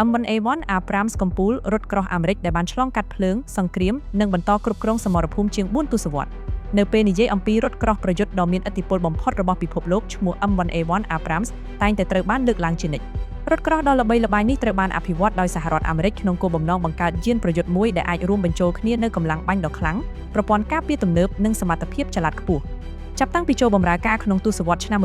M1A1 Abrams កំពូលរថក្រោះអាមេរិកដែលបានឆ្លងកាត់ភ្លើងសង្គ្រាមនិងបន្តគ្រប់គ្រងសមរភូមិជាង4ទសវត្សរ៍នៅពេលនិយាយអំពីរថក្រោះប្រយុទ្ធដ៏មានឥទ្ធិពលបំផុតរបស់ពិភពលោកឈ្មោះ M1A1 Abrams តែងតែត្រូវបានលើកឡើងជានិច្ចរថក្រោះដ៏ល្បីល្បាញនេះត្រូវបានអភិវឌ្ឍដោយសហរដ្ឋអាមេរិកក្នុងគោលបំណងបង្កើតយានប្រយុទ្ធមួយដែលអាចរួមបញ្ចូលគ្នានូវកម្លាំងបាញ់ដ៏ខ្លាំងប្រព័ន្ធការពារទំនើបនិងសមត្ថភាពចល័តខ្ពស់ចាប់តាំងពីចូលបម្រើការក្នុងទសវត្សរ៍ឆ្នាំ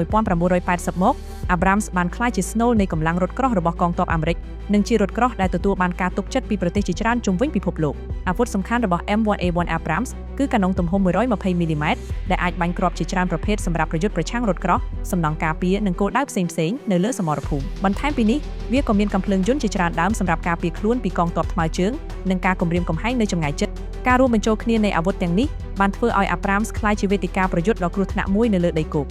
1980មក Abrams បានក្លាយជាស្នូលនៃកម្លាំងរថក្រោះរបស់កងទ័ពអាមេរិកនិងជារថក្រោះដែលទទួលបានការទុកចិត្តពីប្រទេសជាច្រើនជុំវិញពិភពលោកអាវុធសំខាន់របស់ M1A1 Abrams គឺកាណុងទំហំ 120 មីលីម៉ែត្រដែលអាចបាញ់គ្រាប់ជាច្រើនប្រភេទសម្រាប់ប្រយុទ្ធប្រឆាំងរថក្រោះសំណង់ការពារនិងគោលដៅផ្សេងៗនៅលើសមរភូមិបន្ថែមពីនេះវាក៏មានកាំភ្លើងយន្តជាច្រើនដើមសម្រាប់ការពារខ្លួនពីកងទ័ពថ្មើរជើងនិងការគំរាមកំហែងនៅចម្ងាយជិតការរួមបញ្ចូលគ្នានៃអាវុធទាំងនេះបានធ្វើឲ្យ Abrams ក្លាយជាវេទិកាប្រយុទ្ធដ៏គ្រោះថ្នាក់មួយនៅលើដីគោក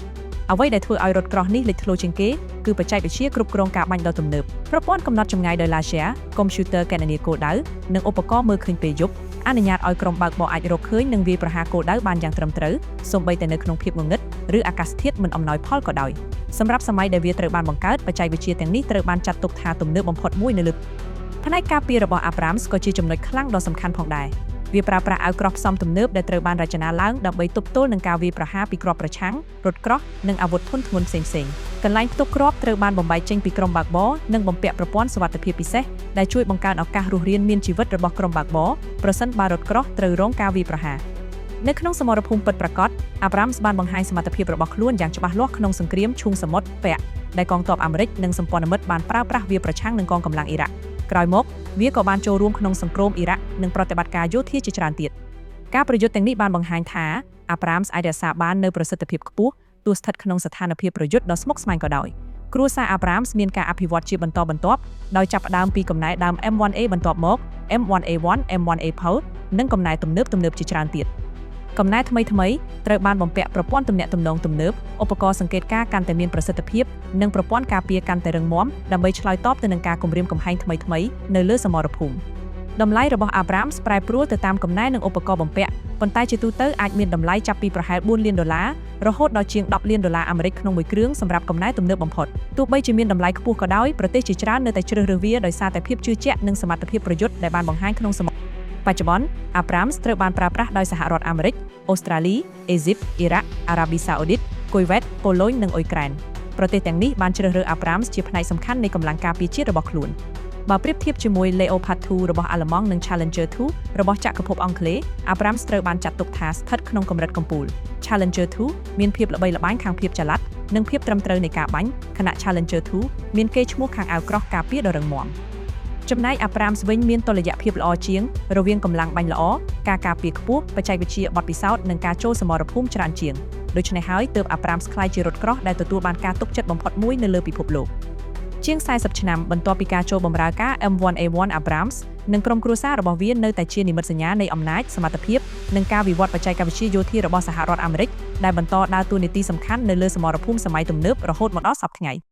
អ្វីដែលធ្វើឲ្យរថក្រោះនេះលេចធ្លោជាងគេគឺបច្ចេកវិទ្យាគ្រប់គ្រងការបាញ់ដ៏ទំនើបប្រព័ន្ធកំណត់ចម្ងាយដោយ Laser កុំព្យូទ័រគណនាគោលដៅនិងឧបករណ៍មើលឃើញពេលយប់អនុញ្ញាតឲ្យក្រុមបើកបរអាចរកឃើញនិងវាយប្រហារគោលដៅបានយ៉ាងត្រឹមត្រូវសូម្បីតែនៅក្នុងភាពងងឹតឬអាកាសធាតុមិនអំណោយផលក៏ដោយសម្រាប់សម័យដែលវាត្រូវបានបង្កើតបច្ចេកវិទ្យាទាំងនេះត្រូវបានចាត់ទុកថាទំនើបបំផុតមួយនៅលើផ្នែកការពាររបស់ Abrams ក៏ជាចំណុចខ្លាំងដ៏សំខាន់ផងដែរវាប្រើប្រាស់អាវក្រោះផ្សំទំនើបដែលត្រូវបានរចនាឡើងដើម្បីទប់ទល់នឹងការវាយប្រហារពីគ្រាប់ប្រឆាំងរថក្រោះនិងអាវុធធុនធ្ងន់ផ្សេងៗកន្លែងផ្ទុកគ្រាប់ត្រូវបានបំបែកចេញពីក្រុមបើកបរនិងបំពាក់ប្រព័ន្ធសុវត្ថិភាពពិសេសដែលជួយបង្កើនឱកាសរស់រានមានជីវិតរបស់ក្រុមបើកបរប្រសិនបើរថក្រោះត្រូវរងការវាយប្រហារនៅក្នុងសមរភូមិពិតប្រាកដ Abrams បានបង្ហាញសមត្ថភាពរបស់ខ្លួនយ៉ាងច្បាស់លាស់ក្នុងសង្គ្រាមឈូងសមុទ្រពាក់ដែលកងទ័ពអាមេរិកនិងសម្ព័ន្ធមិត្តបានប្រើប្រាស់វាប្រឆាំងនឹងកងកម្លាំងអ៊ីរ៉ាក់ក្រោយមកវាក៏បានចូលរួមក្នុងសង្គ្រាមអ៊ីរ៉ាក់និងប្រតិបត្តិការយោធាជាច្រើនទៀតការប្រយុទ្ធទាំងនេះបានបង្ហាញថា Abrams អាចរក្សាបាននូវប្រសិទ្ធភាពខ្ពស់ទោះស្ថិតក្នុងស្ថានភាពប្រយុទ្ធដ៏ស្មុគស្មាញក៏ដោយគ្រួសារ Abrams មានការអភិវឌ្ឍជាបន្តបន្ទាប់ដោយចាប់ផ្ដើមពីកំណែដើម M1A បន្ទាប់មក M1A1 M1A Pulse និងកំណែទំនើបជាច្រើនទៀតកំណែថ្មីត្រូវបានបំពាក់ប្រព័ន្ធទំនាក់ទំនងទំនើបឧបករណ៍សង្កេតការណ៍កាន់តែមានប្រសិទ្ធភាពនិងប្រព័ន្ធការពារកាន់តែរឹងមាំដើម្បីឆ្លើយតបទៅនឹងការគំរាមកំហែងថ្មីនៅលើសមរភូមិតម្លៃរបស់ Abrams ប្រែប្រួលទៅតាមកំណែនិងឧបករណ៍បំពាក់ប៉ុន្តែជាទូទៅអាចមានតម្លៃចាប់ពីប្រហែល$4 លានរហូតដល់ជាង$10 លានអាមេរិកក្នុងមួយគ្រឿងសម្រាប់កំណែទំនើបបំផុតទោះបីជាមានតម្លៃខ្ពស់ក៏ដោយប្រទេសជាច្រើននៅតែជ្រើសរើសវាដោយសារតែភាពជឿជាក់និងសមត្ថភាពប្រយុទ្ធដែលបានបង្ហាញក្នុងសម័យបច្ចុប្បន្ន Abrams ត្រូវបានប្រើប្រាស់ដោយសហរដ្ឋអាមេរិកអូស្ត្រាលីអេស៊ីបអ៊ីរ៉ាក់អារ៉ាប៊ីសាអូឌីតគុយវ៉េតប៉ូឡូញនិងអ៊ុយក្រែនប្រទេសទាំងនេះបានជ្រើសរើស Abrams ជាផ្នែកសំខាន់នៃកម្លាំងការពារជាតិរបស់ខ្លួនបើប្រៀបធៀបជាមួយ Leopard 2 របស់អាល្លឺម៉ង់និង Challenger 2 របស់ចក្រភពអង់គ្លេស Abrams ត្រូវបានចាត់ទុកថាស្ថិតក្នុងកម្រិតកំពូល Challenger 2 មានភាពល្បីល្បាញខាងភាពចល័តនិងភាពត្រឹមត្រូវនៃការបាញ់ខណៈ Challenger 2 មានកេរ្តិ៍ឈ្មោះខាងអាវក្រោះការពារដ៏រឹងមាំចំណែក Abrams វិញមានតុល្យភាពល្អជាងរវាងកម្លាំងបាញ់ល្អការការពារខ្ពស់បច្ចេកវិទ្យាបត់ពិសោធន៍និងការចូលសមរភូមិច្រើនជាងដូច្នេះហើយទើប Abrams ក្លាយជារថក្រោះដែលទទួលបានការទុកចិត្តបំផុតមួយនៅលើពិភពលោកជាង40ឆ្នាំបន្ទាប់ពីការចូលបម្រើការ M1A1 Abrams និងក្រុមគ្រួសាររបស់វានៅតែជានិមិត្តសញ្ញានៃអំណាចសមត្ថភាពនិងការវិវត្តបច្ចេកវិទ្យាយោធារបស់សហរដ្ឋអាមេរិកដែលបន្តដើរតួនាទីសំខាន់នៅលើសមរភូមិសម័យទំនើបរហូតមកដល់សព្វថ្ងៃ